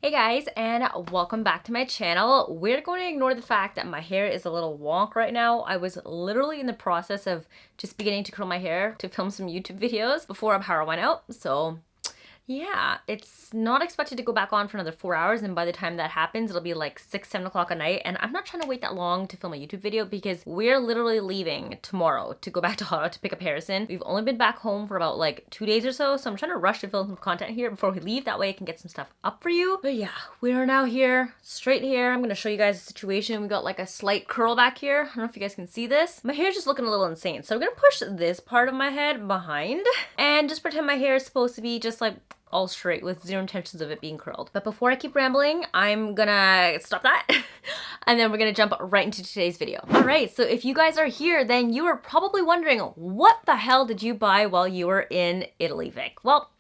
Hey guys, and welcome back to my channel. We're going to ignore the fact that my hair is a little wonk right now. I was literally in the process of just beginning to curl my hair to film some YouTube videos before our power went out, so yeah, it's not expected to go back on for another 4 hours, and by the time that happens, it'll be like 6, 7 o'clock at night, and I'm not trying to wait that long to film a YouTube video because we're literally leaving tomorrow to go back to Ottawa to pick up Harrison. We've only been back home for about like 2 days or so, so I'm trying to rush to film some content here before we leave. That way I can get some stuff up for you. But yeah, we are now here, straight here. I'm gonna show you guys the situation. We got like a slight curl back here. I don't know if you guys can see this. My hair's just looking a little insane, so I'm gonna push this part of my head behind and just pretend my hair is supposed to be just like all straight with zero intentions of it being curled. But before I keep rambling, I'm gonna stop that and then we're gonna jump right into today's video. All right, so if you guys are here, then you are probably wondering, what the hell did you buy while you were in Italy, Vic? Well,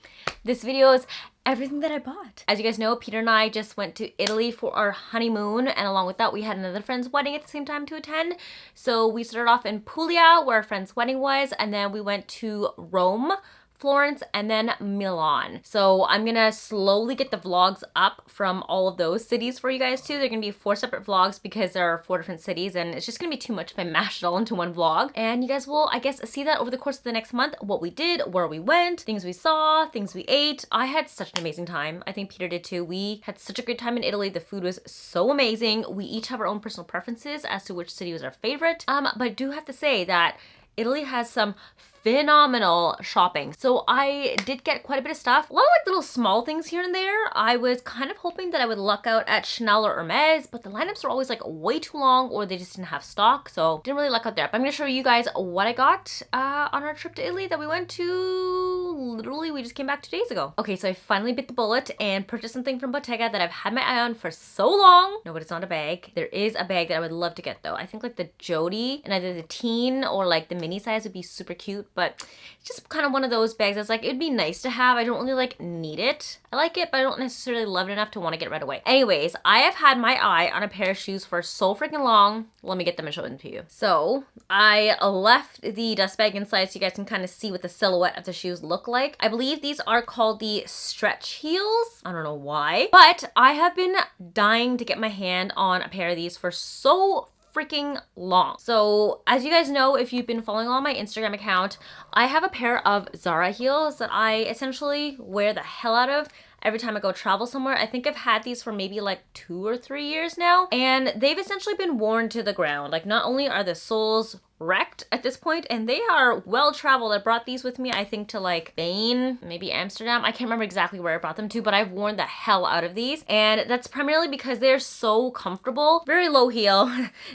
this video is everything that I bought. As you guys know, Peter and I just went to Italy for our honeymoon, and along with that, we had another friend's wedding at the same time to attend. So we started off in Puglia, where our friend's wedding was, and then we went to Rome, Florence, and then Milan. So I'm gonna slowly get the vlogs up from all of those cities for you guys too. They're gonna be 4 separate vlogs because there are 4 different cities, and it's just gonna be too much if I mash it all into one vlog. And you guys will, I guess, see that over the course of the next month, what we did, where we went, things we saw, things we ate. I had such an amazing time. I think Peter did too. We had such a good time in Italy. The food was so amazing. We each have our own personal preferences as to which city was our favorite. But I do have to say that Italy has some phenomenal shopping. So I did get quite a bit of stuff. A lot of like little small things here and there. I was kind of hoping that I would luck out at Chanel or Hermes, but the lineups were always like way too long or they just didn't have stock. So didn't really luck out there. But I'm gonna show you guys what I got on our trip to Italy that we went to. Literally, we just came back 2 days ago. Okay, so I finally bit the bullet and purchased something from Bottega that I've had my eye on for so long. No, but it's not a bag. There is a bag that I would love to get though. I think like the Jody and either the teen or like the mini size would be super cute, but it's just kind of one of those bags that's like, it'd be nice to have. I don't really like need it. I like it, but I don't necessarily love it enough to want to get it right away. Anyways, I have had my eye on a pair of shoes for so freaking long. Let me get them and show them to you. So I left the dust bag inside so you guys can kind of see what the silhouette of the shoes look like. I believe these are called the stretch heels. I don't know why, but I have been dying to get my hand on a pair of these for so freaking long. So as you guys know, if you've been following on my Instagram account, I have a pair of Zara heels that I essentially wear the hell out of every time I go travel somewhere. I think I've had these for maybe like 2 or 3 years now, and they've essentially been worn to the ground. Like, not only are the soles wrecked at this point, and they are well traveled. I brought these with me, I think, to like Spain, maybe Amsterdam. I can't remember exactly where I brought them to, but I've worn the hell out of these, and that's primarily because they're so comfortable. Very low heel.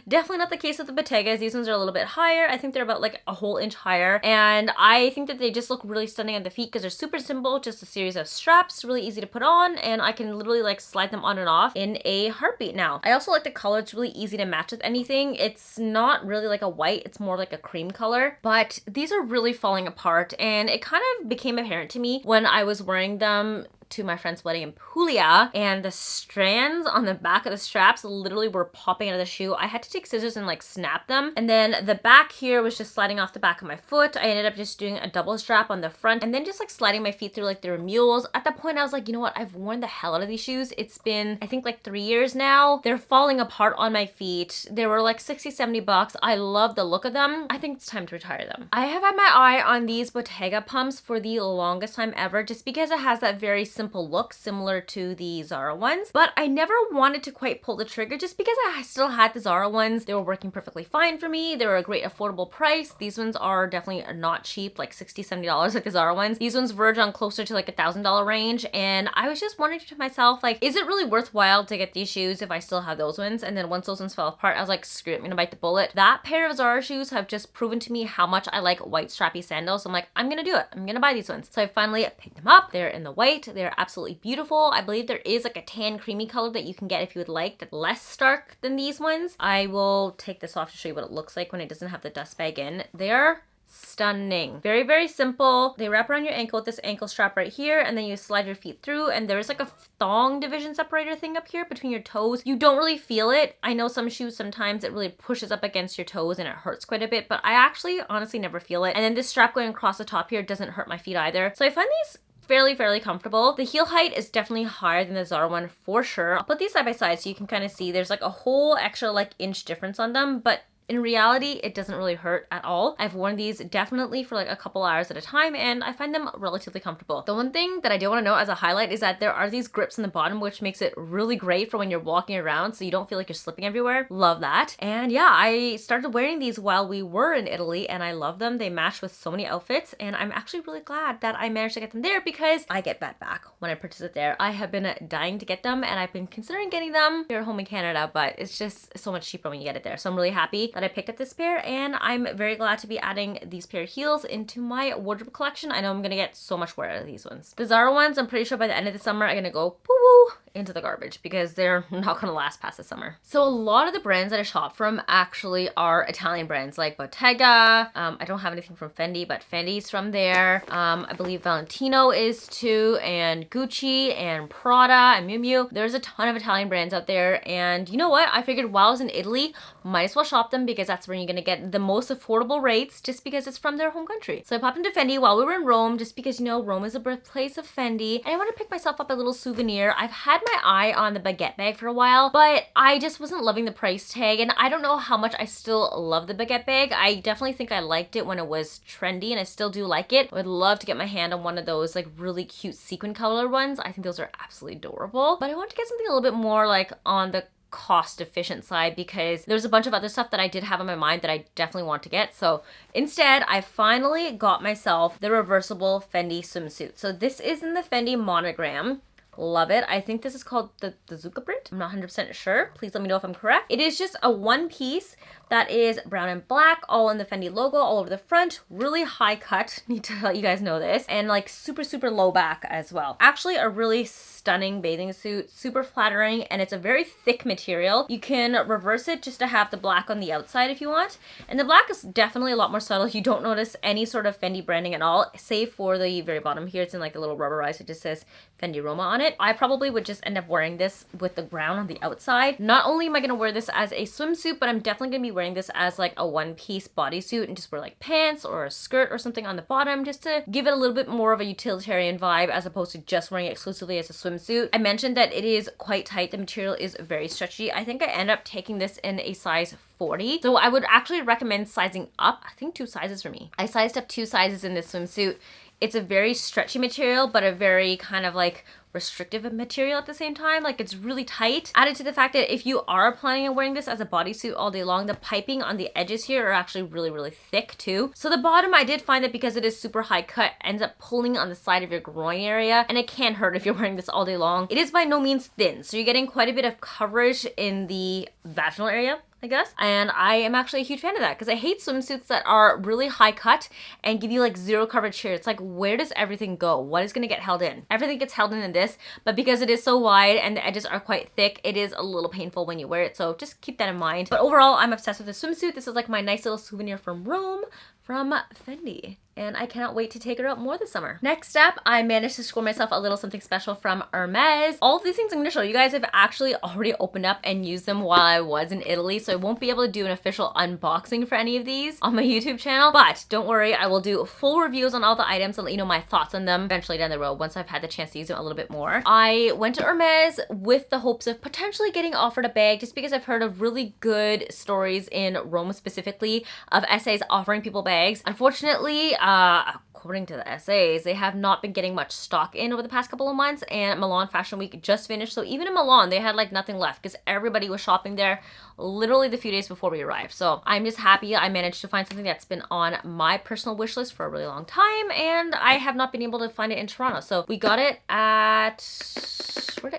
Definitely not the case with the Bottegas. These ones are a little bit higher. I think they're about like a whole inch higher, and I think that they just look really stunning on the feet because they're super simple, just a series of straps, really easy to put on, and I can literally like slide them on and off in a heartbeat now. I also like the color. It's really easy to match with anything. It's not really like a white, it's more like a cream color, but these are really falling apart, and it kind of became apparent to me when I was wearing them to my friend's wedding in Puglia, and the strands on the back of the straps literally were popping out of the shoe. I had to take scissors and like snap them, and then the back here was just sliding off the back of my foot. I ended up just doing a double strap on the front and then just like sliding my feet through like they were mules. At that point I was like, you know what, I've worn the hell out of these shoes. It's been, I think, like 3 years now. They're falling apart on my feet. They were like 60-70 bucks. I love the look of them. I think it's time to retire them. I have had my eye on these Bottega pumps for the longest time ever, just because it has that very simple look similar to the Zara ones, but I never wanted to quite pull the trigger just because I still had the Zara ones. They were working perfectly fine for me. They were a great affordable price. These ones are definitely not cheap, like $60-70 like the Zara ones. These ones verge on closer to like $1,000 range, and I was just wondering to myself, like, is it really worthwhile to get these shoes if I still have those ones? And then once those ones fell apart, I was like, screw it, I'm gonna bite the bullet. That pair of Zara shoes have just proven to me how much I like white strappy sandals. So I'm like, I'm gonna do it. I'm gonna buy these ones. So I finally picked them up. They're in the white. They're absolutely beautiful. I believe there is like a tan creamy color that you can get if you would like, that's less stark than these ones. I will take this off to show you what it looks like when it doesn't have the dust bag in. They're stunning. Very, very simple. They wrap around your ankle with this ankle strap right here, and then you slide your feet through, and there's like a thong division separator thing up here between your toes. You don't really feel it. I know some shoes, sometimes it really pushes up against your toes and it hurts quite a bit, but I actually honestly never feel it. And then this strap going across the top here doesn't hurt my feet either. So I find these fairly comfortable. The heel height is definitely higher than the Zara one for sure. I'll put these side by side so you can kind of see there's like a whole extra like inch difference on them, but in reality, it doesn't really hurt at all. I've worn these definitely for like a couple hours at a time and I find them relatively comfortable. The one thing that I do want to note as a highlight is that there are these grips in the bottom, which makes it really great for when you're walking around so you don't feel like you're slipping everywhere. Love that. And yeah, I started wearing these while we were in Italy and I love them. They match with so many outfits and I'm actually really glad that I managed to get them there because I get that back when I purchase it there. I have been dying to get them and I've been considering getting them here at home in Canada, but it's just so much cheaper when you get it there. So I'm really happy that I picked up this pair and I'm very glad to be adding these pair of heels into my wardrobe collection. I know I'm gonna get so much wear out of these ones. The Zara ones, I'm pretty sure by the end of the summer are gonna go poo-woo into the garbage because they're not gonna last past the summer. So a lot of the brands that I shop from actually are Italian brands like Bottega. I don't have anything from Fendi, but Fendi's from there. I believe Valentino is too, and Gucci and Prada and Miu Miu. There's a ton of Italian brands out there, and you know what? I figured while I was in Italy, might as well shop them because that's where you're gonna get the most affordable rates just because it's from their home country. So I popped into Fendi while we were in Rome just because, you know, Rome is the birthplace of Fendi and I want to pick myself up a little souvenir. I've had my eye on the baguette bag for a while, but I just wasn't loving the price tag and I don't know how much I still love the baguette bag. I definitely think I liked it when it was trendy and I still do like it. I would love to get my hand on one of those like really cute sequin color ones. I think those are absolutely adorable, but I want to get something a little bit more like on the cost efficient side because there's a bunch of other stuff that I did have in my mind that I definitely want to get. So instead, I finally got myself the reversible Fendi swimsuit. So this is in the Fendi monogram. Love it. I think this is called the Zucca print. I'm not 100% sure. Please let me know if I'm correct. It is just a one piece that is brown and black, all in the Fendi logo all over the front. Really high cut, need to let you guys know this. And like super low back as well. Actually a really stunning bathing suit, super flattering, and it's a very thick material. You can reverse it just to have the black on the outside if you want. And the black is definitely a lot more subtle. You don't notice any sort of Fendi branding at all, save for the very bottom here. It's in like a little rubberized, it just says Fendi Roma on it. I probably would just end up wearing this with the brown on the outside. Not only am I gonna wear this as a swimsuit, but I'm definitely gonna be wearing this as like a one-piece bodysuit and just wear like pants or a skirt or something on the bottom just to give it a little bit more of a utilitarian vibe as opposed to just wearing it exclusively as a swimsuit. I mentioned that it is quite tight. The material is very stretchy. I think I end up taking this in a size 40. So I would actually recommend sizing up, I think 2 sizes for me. I sized up 2 sizes in this swimsuit. It's a very stretchy material, but a very kind of like restrictive material at the same time. Like it's really tight. Added to the fact that if you are planning on wearing this as a bodysuit all day long, the piping on the edges here are actually really thick too. So the bottom, I did find that because it is super high cut, ends up pulling on the side of your groin area, and it can hurt if you're wearing this all day long. It is by no means thin, so you're getting quite a bit of coverage in the vaginal area, I guess. And I am actually a huge fan of that because I hate swimsuits that are really high cut and give you like zero coverage here. It's like, where does everything go? What is gonna get held in? Everything gets held in this, but because it is so wide and the edges are quite thick, it is a little painful when you wear it. So just keep that in mind. But overall, I'm obsessed with this swimsuit. This is like my nice little souvenir from Rome from Fendi. And I cannot wait to take it out more this summer. Next up, I managed to score myself a little something special from Hermes. All of these things I'm gonna show you guys have actually already opened up and used them while I was in Italy, so I won't be able to do an official unboxing for any of these on my YouTube channel, but don't worry, I will do full reviews on all the items and let you know my thoughts on them eventually down the road once I've had the chance to use them a little bit more. I went to Hermes with the hopes of potentially getting offered a bag just because I've heard of really good stories in Rome specifically of SAs offering people bags. Unfortunately, according to the SAs, they have not been getting much stock in over the past couple of months, and Milan Fashion Week just finished, so even in Milan, they had like nothing left because everybody was shopping there literally the few days before we arrived. So I'm just happy I managed to find something that's been on my personal wish list for a really long time, and I have not been able to find it in Toronto. So we got it at,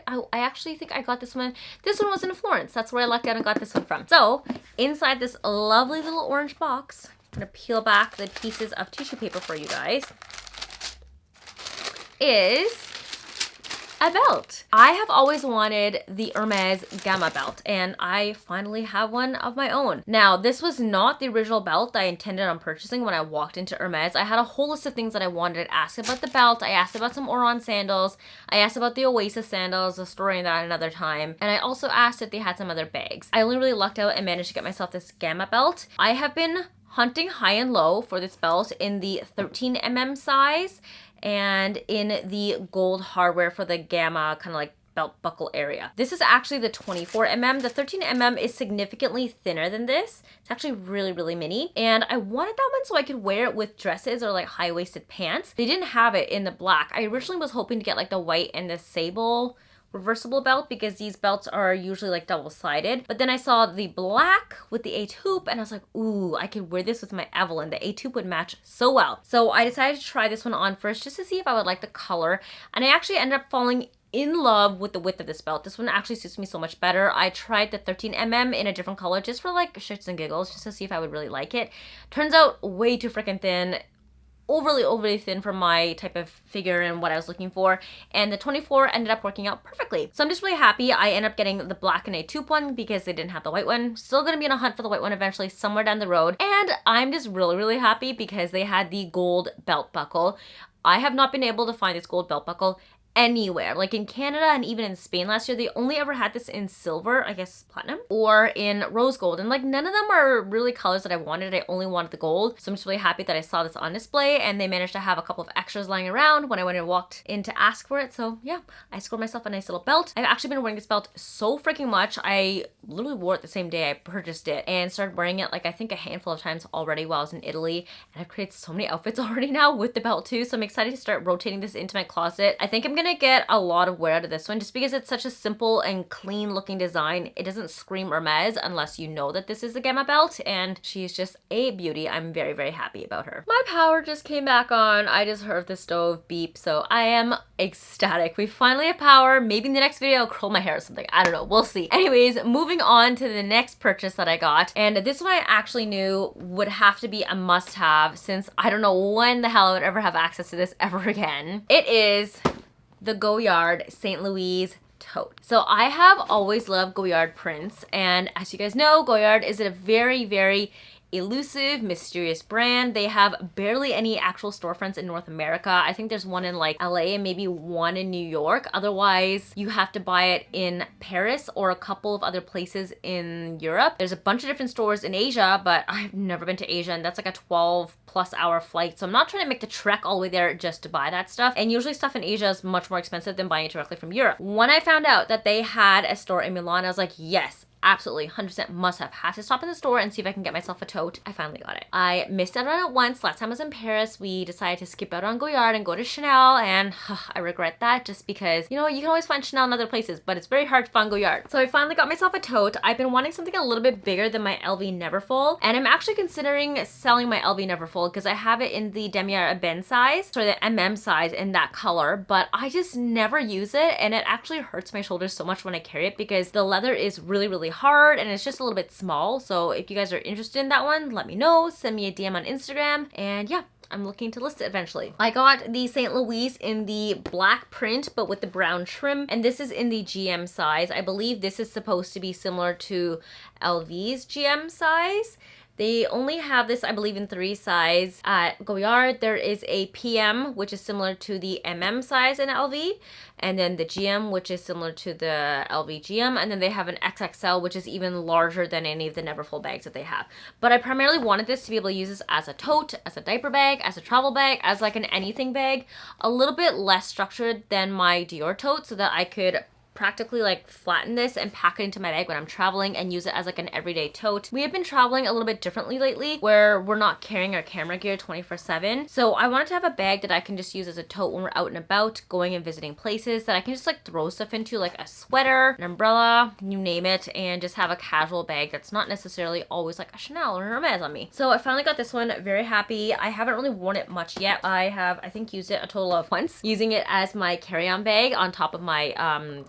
I actually think I got this one was in Florence. That's where I lucked out and got this one from. So inside this lovely little orange box, I'm gonna peel back the pieces of tissue paper for you guys, is a belt. I have always wanted the Hermes Gamma belt, and I finally have one of my own. Now, this was not the original belt I intended on purchasing when I walked into Hermes. I had a whole list of things that I wanted to ask about the belt. I asked about some Oran sandals. I asked about the Oasis sandals, a story in that another time. And I also asked if they had some other bags. I only really lucked out and managed to get myself this Gamma belt. I have been hunting high and low for this belt in the 13mm size, and in the gold hardware for the gamma kind of like belt buckle area. This is actually the 24mm. The 13mm is significantly thinner than this. It's actually really, really mini. And I wanted that one so I could wear it with dresses or like high-waisted pants. They didn't have it in the black. I originally was hoping to get like the white and the sable reversible belt because these belts are usually like double-sided. But then I saw the black with the A-tube and I was like, ooh, I could wear this with my Evelyn. The A-tube would match so well. So I decided to try this one on first just to see if I would like the color. And I actually ended up falling in love with the width of this belt. This one actually suits me so much better. I tried the 13mm in a different color just for like shits and giggles, just to see if I would really like it. Turns out way too freaking thin. Overly thin for my type of figure and what I was looking for, and the 24 ended up working out perfectly. So I'm just really happy. I ended up getting the black and A-tube one because they didn't have the white one. Still gonna be on a hunt for the white one eventually somewhere down the road, and I'm just really happy because they had the gold belt buckle. I have not been able to find this gold belt buckle anywhere. Like in Canada and even in Spain last year, they only ever had this in silver, I guess platinum, or in rose gold. And like none of them are really colors that I wanted. I only wanted the gold. So I'm just really happy that I saw this on display and they managed to have a couple of extras lying around when I went and walked in to ask for it. So yeah, I scored myself a nice little belt. I've actually been wearing this belt so freaking much. I literally wore it the same day I purchased it and started wearing it like I think a handful of times already while I was in Italy. And I've created so many outfits already now with the belt too. So I'm excited to start rotating this into my closet. I think I'm gonna get a lot of wear out of this one just because it's such a simple and clean looking design. It doesn't scream Hermes unless you know that this is the gamma belt, and she's just a beauty. I'm very happy about her. My power just came back on. I just heard the stove beep, so I am ecstatic. We finally have power. Maybe in the next video I'll curl my hair or something. I don't know. We'll see. Anyways, moving on to the next purchase that I got, and this one I actually knew would have to be a must-have since I don't know when the hell I would ever have access to this ever again. It is the Goyard St. Louis tote. So I have always loved Goyard prints, and as you guys know, Goyard is a very elusive, mysterious brand. They have barely any actual storefronts in North America. I think there's one in like LA and maybe one in New York. Otherwise, you have to buy it in Paris or a couple of other places in Europe. There's a bunch of different stores in Asia, but I've never been to Asia, and that's like a 12+ hour flight. So I'm not trying to make the trek all the way there just to buy that stuff. And usually stuff in Asia is much more expensive than buying it directly from Europe. When I found out that they had a store in Milan, I was like, yes, absolutely, 100% must have to stop in the store and see if I can get myself a tote. I finally got it. I missed out on it once. Last time I was in Paris, we decided to skip out on Goyard and go to Chanel, and I regret that just because, you know, you can always find Chanel in other places, but it's very hard to find Goyard. So I finally got myself a tote. I've been wanting something a little bit bigger than my LV Neverfull, and I'm actually considering selling my LV Neverfull because I have it in the Demier Ebene size, or the MM size in that color, but I just never use it, and it actually hurts my shoulders so much when I carry it because the leather is really hard and it's just a little bit small. So if you guys are interested in that one, let me know. Send me a DM on Instagram, and yeah, I'm looking to list it eventually. I got the St. Louis in the black print but with the brown trim, and this is in the GM size. I believe this is supposed to be similar to LV's GM size. They only have this, I believe, in 3 size. At Goyard, there is a PM, which is similar to the MM size in LV, and then the GM, which is similar to the LV GM, and then they have an XXL, which is even larger than any of the Neverfull bags that they have. But I primarily wanted this to be able to use this as a tote, as a diaper bag, as a travel bag, as like an anything bag, a little bit less structured than my Dior tote, so that I could practically like flatten this and pack it into my bag when I'm traveling and use it as like an everyday tote. We have been traveling a little bit differently lately where we're not carrying our camera gear 24/7. So I wanted to have a bag that I can just use as a tote when we're out and about, going and visiting places, that I can just like throw stuff into, like a sweater, an umbrella, you name it, and just have a casual bag that's not necessarily always like a Chanel or Hermes on me. So I finally got this one, very happy. I haven't really worn it much yet. I have, I think, used it a total of once, using it as my carry-on bag on top of my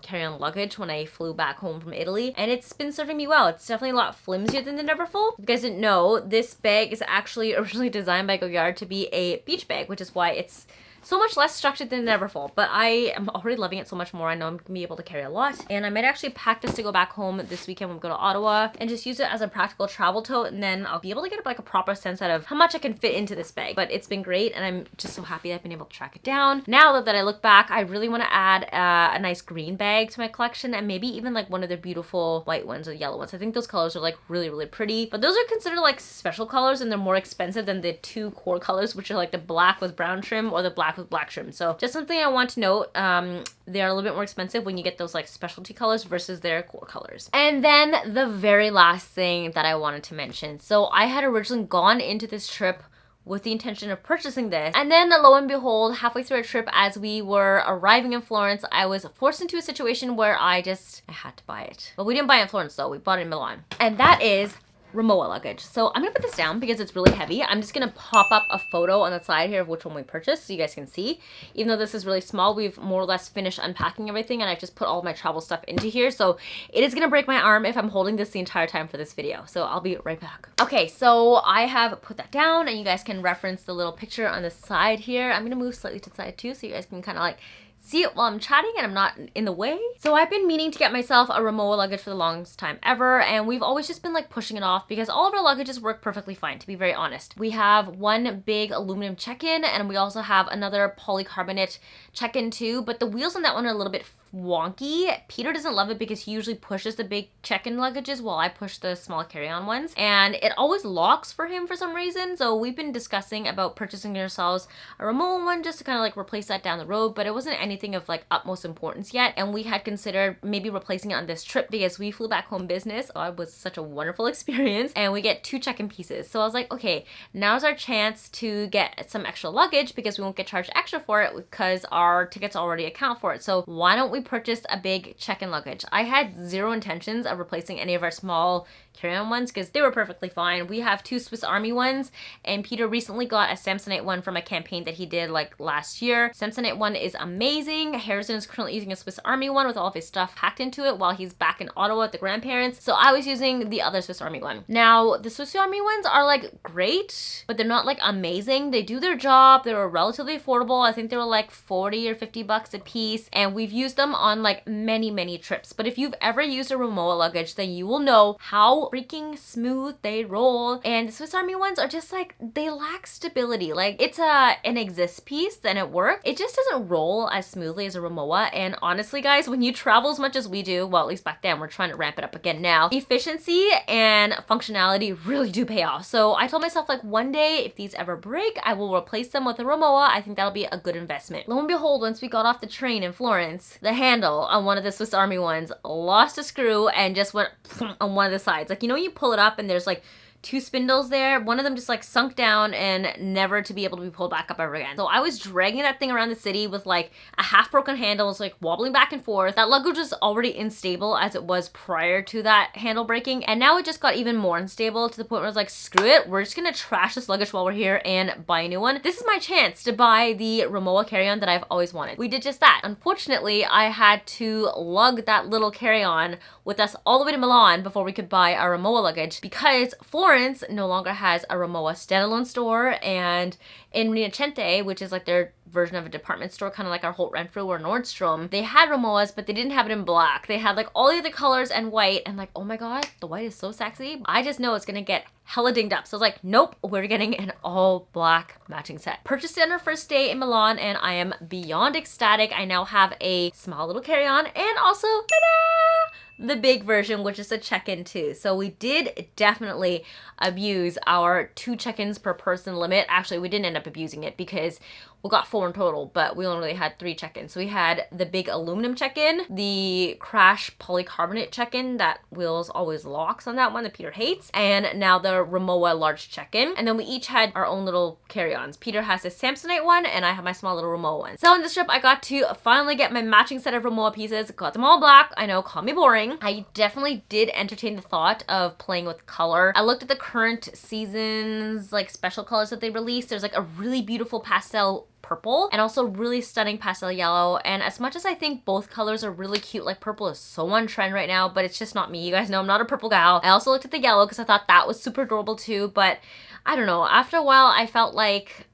carry-on luggage when I flew back home from Italy, and it's been serving me well. It's definitely a lot flimsier than the Neverfull. If you guys didn't know, this bag is actually originally designed by Goyard to be a beach bag, which is why it's so much less structured than Neverfull, but I am already loving it so much more. I know I'm gonna be able to carry a lot, and I might actually pack this to go back home this weekend when we go to Ottawa and just use it as a practical travel tote, and then I'll be able to get like a proper sense out of how much I can fit into this bag. But it's been great, and I'm just so happy that I've been able to track it down. Now that I look back, I really want to add a nice green bag to my collection, and maybe even like one of the beautiful white ones or yellow ones. I think those colors are like really pretty, but those are considered like special colors, and they're more expensive than the 2 core colors, which are like the black with brown trim or the black black with black trim. So just something I want to note. They're a little bit more expensive when you get those like specialty colors versus their core colors. And then the very last thing that I wanted to mention. So I had originally gone into this trip with the intention of purchasing this. And then lo and behold, halfway through our trip, as we were arriving in Florence, I was forced into a situation where I had to buy it. But we didn't buy it in Florence though, we bought it in Milan. And that is Rimowa luggage. So I'm gonna put this down because it's really heavy. I'm just gonna pop up a photo on the side here of which one we purchased so you guys can see. Even though this is really small, we've more or less finished unpacking everything and I've just put all of my travel stuff into here. So it is gonna break my arm if I'm holding this the entire time for this video. So I'll be right back. Okay, so I have put that down and you guys can reference the little picture on the side here. I'm gonna move slightly to the side too so you guys can kind of like see it while I'm chatting and I'm not in the way. So I've been meaning to get myself a Rimowa luggage for the longest time ever, and we've always just been like pushing it off because all of our luggages work perfectly fine, to be very honest. We have one big aluminum check-in and we also have another polycarbonate check-in too, but the wheels on that one are a little bit wonky. Peter doesn't love it because he usually pushes the big check-in luggages while I push the small carry-on ones, and it always locks for him for some reason. So we've been discussing about purchasing ourselves a Rimowa one just to kind of like replace that down the road, but it wasn't anything of like utmost importance yet, and we had considered maybe replacing it on this trip because we flew back home business. Oh, it was such a wonderful experience, and we get 2 check-in pieces. So I was like, okay, now's our chance to get some extra luggage because we won't get charged extra for it because our tickets already account for it. So why don't we purchased a big check-in luggage? I had zero intentions of replacing any of our small carry-on ones because they were perfectly fine. We have 2 Swiss Army ones, and Peter recently got a Samsonite one from a campaign that he did like last year. Samsonite one is amazing. Harrison is currently using a Swiss Army one with all of his stuff packed into it while he's back in Ottawa with the grandparents. So I was using the other Swiss Army one. Now, the Swiss Army ones are like great, but they're not like amazing. They do their job. They were relatively affordable. I think they were like 40 or 50 bucks a piece, and we've used them on like many trips. But if you've ever used a Rimowa luggage, then you will know how freaking smooth they roll. And the Swiss Army ones are just like, they lack stability. Like it's an exist piece, then it works. It just doesn't roll as smoothly as a Rimowa. And honestly guys, when you travel as much as we do, well at least back then, we're trying to ramp it up again now, efficiency and functionality really do pay off. So I told myself like one day if these ever break, I will replace them with a Rimowa. I think that'll be a good investment. Lo and behold, once we got off the train in Florence, the handle on one of the Swiss Army ones lost a screw and just went on one of the sides. Like, you know, you pull it up and there's like 2 spindles there. One of them just like sunk down and never to be able to be pulled back up ever again. So I was dragging that thing around the city with like a half broken handle. It's like wobbling back and forth. That luggage was already unstable as it was prior to that handle breaking, and now it just got even more unstable to the point where I was like, screw it, we're just gonna trash this luggage while we're here and buy a new one. This is my chance to buy the Rimowa carry-on that I've always wanted. We did just that. Unfortunately, I had to lug that little carry-on with us all the way to Milan before we could buy our Rimowa luggage because Florence no longer has a Rimowa standalone store, and in Rinascente, which is like their version of a department store, kind of like our Holt Renfrew or Nordstrom, they had Rimowas, but they didn't have it in black. They had like all the other colors and white, and like, oh my god, the white is so sexy. I just know it's gonna get hella dinged up. So I was like, nope, we're getting an all black matching set. Purchased it on our first day in Milan, and I am beyond ecstatic. I now have a small little carry-on and also, ta-da! The big version, which is a check-in too. So we did definitely abuse our 2 check-ins per person limit. Actually, we didn't end up abusing it because we got 4 in total, but we only really had 3 check-ins. So we had the big aluminum check-in, the crash polycarbonate check-in that Will's always locks on that one that Peter hates, and now the Rimowa large check-in. And then we each had our own little carry-ons. Peter has his Samsonite one, and I have my small little Rimowa one. So on this trip, I got to finally get my matching set of Rimowa pieces. Got them all black. I know, call me boring. I definitely did entertain the thought of playing with color. I looked at the current season's like special colors that they released. There's like a really beautiful pastel purple and also really stunning pastel yellow, and as much as I think both colors are really cute, like purple is so on trend right now, but it's just not me. You guys know I'm not a purple gal. I also looked at the yellow because I thought that was super adorable too, but I don't know, after a while I felt like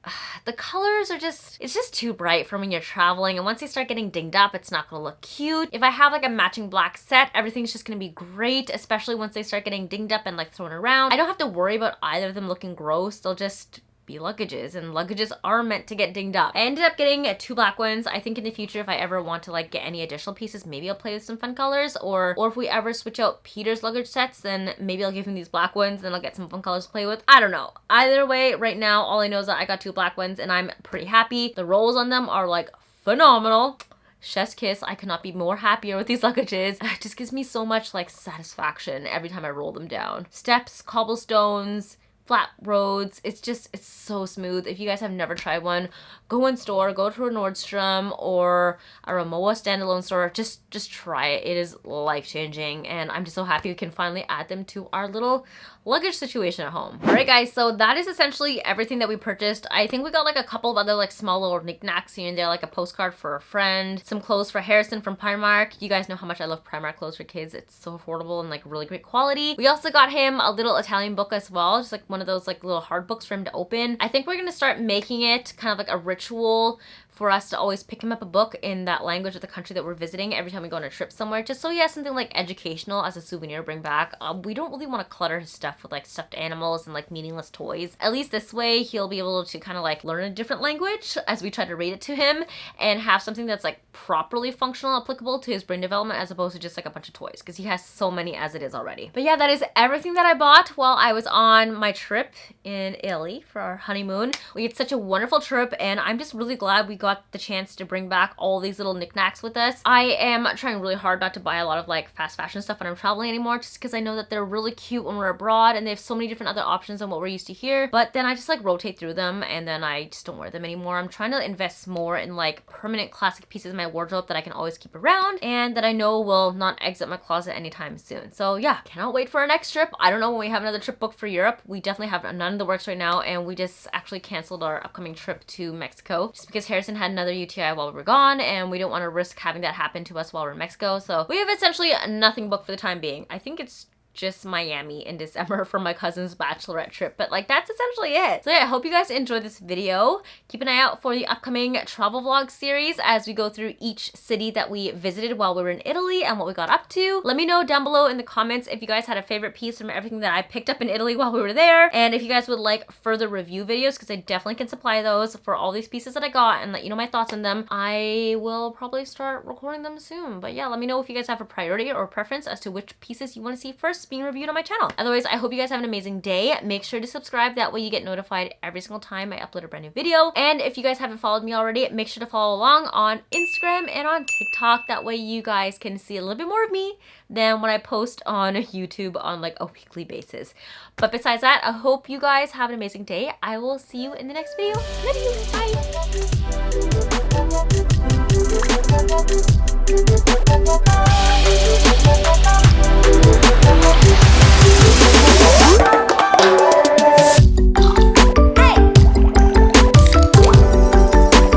the colors are just, it's just too bright for when you're traveling, and once they start getting dinged up, it's not gonna look cute. If I have like a matching black set, everything's just gonna be great, especially once they start getting dinged up and like thrown around. I don't have to worry about either of them looking gross. They'll just be luggages, and luggages are meant to get dinged up. I ended up getting 2 black ones. I think in the future, if I ever want to like get any additional pieces, maybe I'll play with some fun colors, or if we ever switch out Peter's luggage sets, then maybe I'll give him these black ones, then I'll get some fun colors to play with. I don't know. Either way, right now, all I know is that I got 2 black ones and I'm pretty happy. The rolls on them are like phenomenal. Chef's kiss. I could not be more happier with these luggages. It just gives me so much like satisfaction every time I roll them down. Steps, cobblestones, flat roads. It's so smooth. If you guys have never tried one, go in store, go to a Nordstrom or a Rimowa standalone store. Just try it. It is life-changing, and I'm just so happy we can finally add them to our little luggage situation at home. All right, guys, so that is essentially everything that we purchased. I think we got like a couple of other like small little knickknacks here and there, like a postcard for a friend, some clothes for Harrison from Primark. You guys know how much I love Primark clothes for kids. It's so affordable and like really great quality. We also got him a little Italian book as well, just like one of those like little hard books for him to open. I think we're gonna start making it kind of like a ritual for us to always pick him up a book in that language of the country that we're visiting every time we go on a trip somewhere, just so he has something like educational as a souvenir to bring back. We don't really want to clutter his stuff with like stuffed animals and like meaningless toys. At least this way he'll be able to kind of like learn a different language as we try to read it to him and have something that's like properly functional, applicable to his brain development, as opposed to just like a bunch of toys, because he has so many as it is already. But yeah, that is everything that I bought while I was on my trip in Italy for our honeymoon. We had such a wonderful trip, and I'm just really glad we got the chance to bring back all these little knickknacks with us. I am trying really hard not to buy a lot of like fast fashion stuff when I'm traveling anymore, just because I know that they're really cute when we're abroad and they have so many different other options than what we're used to here. But then I just like rotate through them and then I just don't wear them anymore. I'm trying to invest more in like permanent classic pieces in my wardrobe that I can always keep around and that I know will not exit my closet anytime soon. So yeah, cannot wait for our next trip. I don't know when we have another trip booked for Europe. We definitely have none in the works right now, and we just actually canceled our upcoming trip to Mexico just because Harrison had another UTI while we were gone, and we don't want to risk having that happen to us while we're in Mexico. So we have essentially nothing booked for the time being. I think it's just Miami in December for my cousin's bachelorette trip, but like that's essentially it. So yeah, I hope you guys enjoyed this video. Keep an eye out for the upcoming travel vlog series as we go through each city that we visited while we were in Italy and what we got up to. Let me know down below in the comments if you guys had a favorite piece from everything that I picked up in Italy while we were there, and if you guys would like further review videos, because I definitely can supply those for all these pieces that I got and let you know my thoughts on them. I will probably start recording them soon, but yeah, let me know if you guys have a priority or preference as to which pieces you want to see first being reviewed on my channel. Otherwise, I hope you guys have an amazing day. Make sure to subscribe, that way you get notified every single time I upload a brand new video. And if you guys haven't followed me already, make sure to follow along on Instagram and on TikTok. That way you guys can see a little bit more of me than when I post on YouTube on like a weekly basis. But besides that, I hope you guys have an amazing day. I will see you in the next video. Love you. Bye.